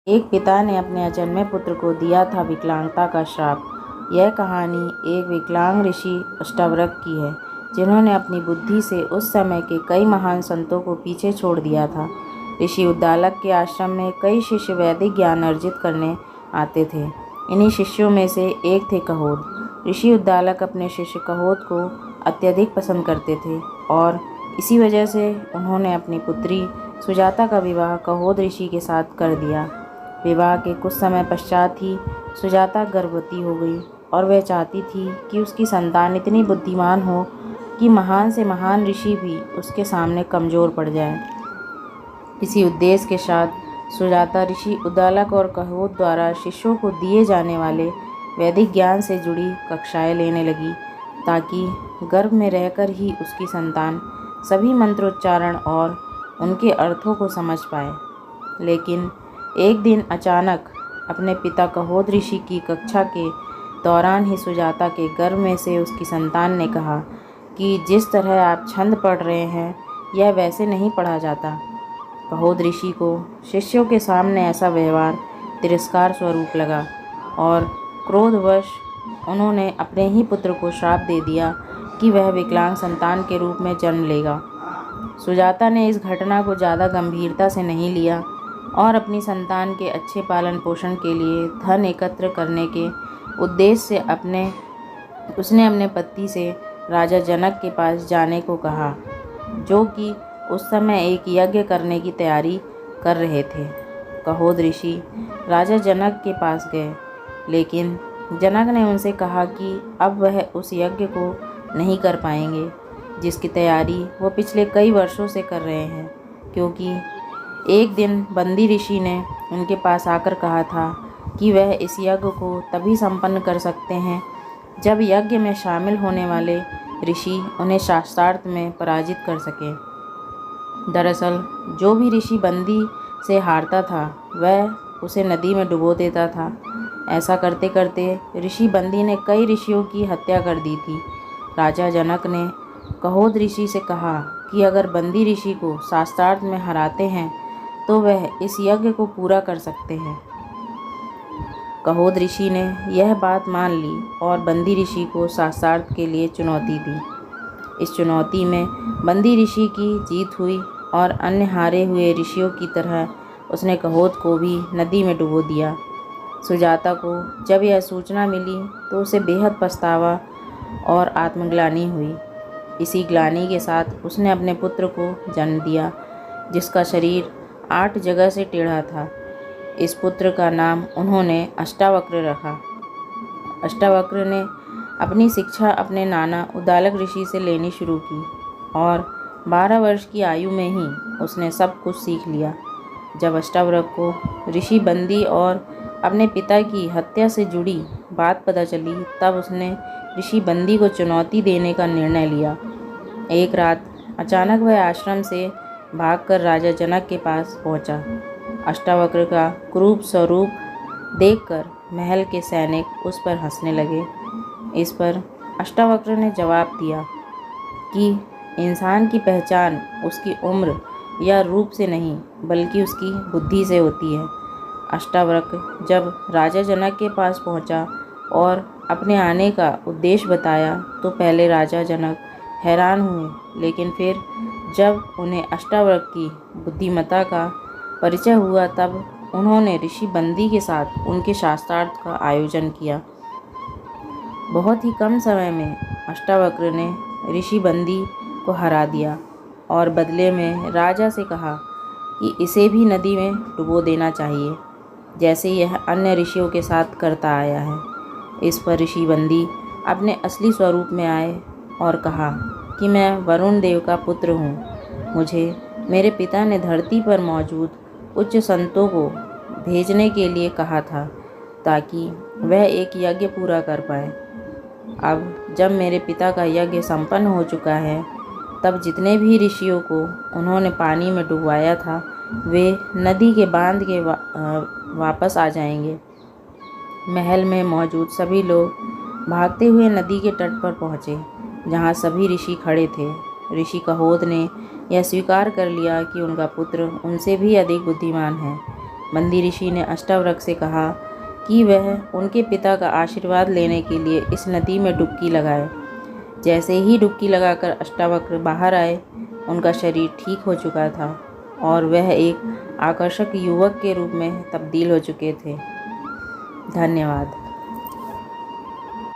एक पिता ने अपने अजन्मे पुत्र को दिया था विकलांगता का श्राप। यह कहानी एक विकलांग ऋषि अष्टावक्र की है, जिन्होंने अपनी बुद्धि से उस समय के कई महान संतों को पीछे छोड़ दिया था। ऋषि उद्दालक के आश्रम में कई शिष्य वैदिक ज्ञान अर्जित करने आते थे। इन्हीं शिष्यों में से एक थे कहोद। ऋषि उद्दालक अपने शिष्य कहोद को अत्यधिक पसंद करते थे और इसी वजह से उन्होंने अपनी पुत्री सुजाता का विवाह कहोद ऋषि के साथ कर दिया। विवाह के कुछ समय पश्चात ही सुजाता गर्भवती हो गई और वह चाहती थी कि उसकी संतान इतनी बुद्धिमान हो कि महान से महान ऋषि भी उसके सामने कमज़ोर पड़ जाए। इसी उद्देश्य के साथ सुजाता ऋषि उद्दालक और कहोद द्वारा शिष्यों को दिए जाने वाले वैदिक ज्ञान से जुड़ी कक्षाएं लेने लगी, ताकि गर्भ में रहकर ही उसकी संतान सभी मंत्रोच्चारण और उनके अर्थों को समझ पाए। लेकिन एक दिन अचानक अपने पिता कहोद ऋषि की कक्षा के दौरान ही सुजाता के गर्भ में से उसकी संतान ने कहा कि जिस तरह आप छंद पढ़ रहे हैं, यह वैसे नहीं पढ़ा जाता। कहोद ऋषि को शिष्यों के सामने ऐसा व्यवहार तिरस्कार स्वरूप लगा और क्रोधवश उन्होंने अपने ही पुत्र को श्राप दे दिया कि वह विकलांग संतान के रूप में जन्म लेगा। सुजाता ने इस घटना को ज़्यादा गंभीरता से नहीं लिया और अपनी संतान के अच्छे पालन पोषण के लिए धन एकत्र करने के उद्देश्य से उसने अपने पति से राजा जनक के पास जाने को कहा, जो कि उस समय एक यज्ञ करने की तैयारी कर रहे थे। कहोद ऋषि राजा जनक के पास गए, लेकिन जनक ने उनसे कहा कि अब वह उस यज्ञ को नहीं कर पाएंगे जिसकी तैयारी वो पिछले कई वर्षों से कर रहे हैं, क्योंकि एक दिन बंदी ऋषि ने उनके पास आकर कहा था कि वह इस यज्ञ को तभी संपन्न कर सकते हैं जब यज्ञ में शामिल होने वाले ऋषि उन्हें शास्त्रार्थ में पराजित कर सके। दरअसल जो भी ऋषि बंदी से हारता था, वह उसे नदी में डुबो देता था। ऐसा करते करते ऋषि बंदी ने कई ऋषियों की हत्या कर दी थी। राजा जनक ने कहोद ऋषि से कहा कि अगर बंदी ऋषि को शास्त्रार्थ में हराते हैं तो वह इस यज्ञ को पूरा कर सकते हैं। कहोद ऋषि ने यह बात मान ली और बंदी ऋषि को शास्त्रार्थ के लिए चुनौती दी। इस चुनौती में बंदी ऋषि की जीत हुई और अन्य हारे हुए ऋषियों की तरह उसने कहोद को भी नदी में डुबो दिया। सुजाता को जब यह सूचना मिली तो उसे बेहद पछतावा और आत्मग्लानि हुई। इसी ग्लानि के साथ उसने अपने पुत्र को जन्म दिया, जिसका शरीर 8 जगह से टेढ़ा था। इस पुत्र का नाम उन्होंने अष्टावक्र रखा। अष्टावक्र ने अपनी शिक्षा अपने नाना उद्दालक ऋषि से लेनी शुरू की और 12 वर्ष की आयु में ही उसने सब कुछ सीख लिया। जब अष्टावक्र को ऋषि बंदी और अपने पिता की हत्या से जुड़ी बात पता चली, तब उसने ऋषि बंदी को चुनौती देने का निर्णय लिया। एक रात अचानक वह आश्रम से भागकर राजा जनक के पास पहुंचा। अष्टावक्र का क्रूर स्वरूप देखकर महल के सैनिक उस पर हंसने लगे। इस पर अष्टावक्र ने जवाब दिया कि इंसान की पहचान उसकी उम्र या रूप से नहीं, बल्कि उसकी बुद्धि से होती है। अष्टावक्र जब राजा जनक के पास पहुंचा और अपने आने का उद्देश्य बताया तो पहले राजा जनक हैरान हुए, लेकिन फिर जब उन्हें अष्टावक्र की बुद्धिमत्ता का परिचय हुआ, तब उन्होंने ऋषि बंदी के साथ उनके शास्त्रार्थ का आयोजन किया। बहुत ही कम समय में अष्टावक्र ने ऋषि बंदी को हरा दिया और बदले में राजा से कहा कि इसे भी नदी में डुबो देना चाहिए, जैसे यह अन्य ऋषियों के साथ करता आया है। इस पर ऋषि बंदी अपने असली स्वरूप में आए और कहा कि मैं वरुण देव का पुत्र हूँ। मुझे मेरे पिता ने धरती पर मौजूद उच्च संतों को भेजने के लिए कहा था, ताकि वह एक यज्ञ पूरा कर पाए। अब जब मेरे पिता का यज्ञ संपन्न हो चुका है, तब जितने भी ऋषियों को उन्होंने पानी में डुबवाया था, वे नदी के बांध के वापस आ जाएंगे। महल में मौजूद सभी लोग भागते हुए नदी के तट पर पहुँचे, जहाँ सभी ऋषि खड़े थे। ऋषि कहोद ने यह स्वीकार कर लिया कि उनका पुत्र उनसे भी अधिक बुद्धिमान है। मंदी ऋषि ने अष्टावक्र से कहा कि वह उनके पिता का आशीर्वाद लेने के लिए इस नदी में डुबकी लगाए। जैसे ही डुबकी लगाकर अष्टावक्र बाहर आए, उनका शरीर ठीक हो चुका था और वह एक आकर्षक युवक के रूप में तब्दील हो चुके थे। धन्यवाद।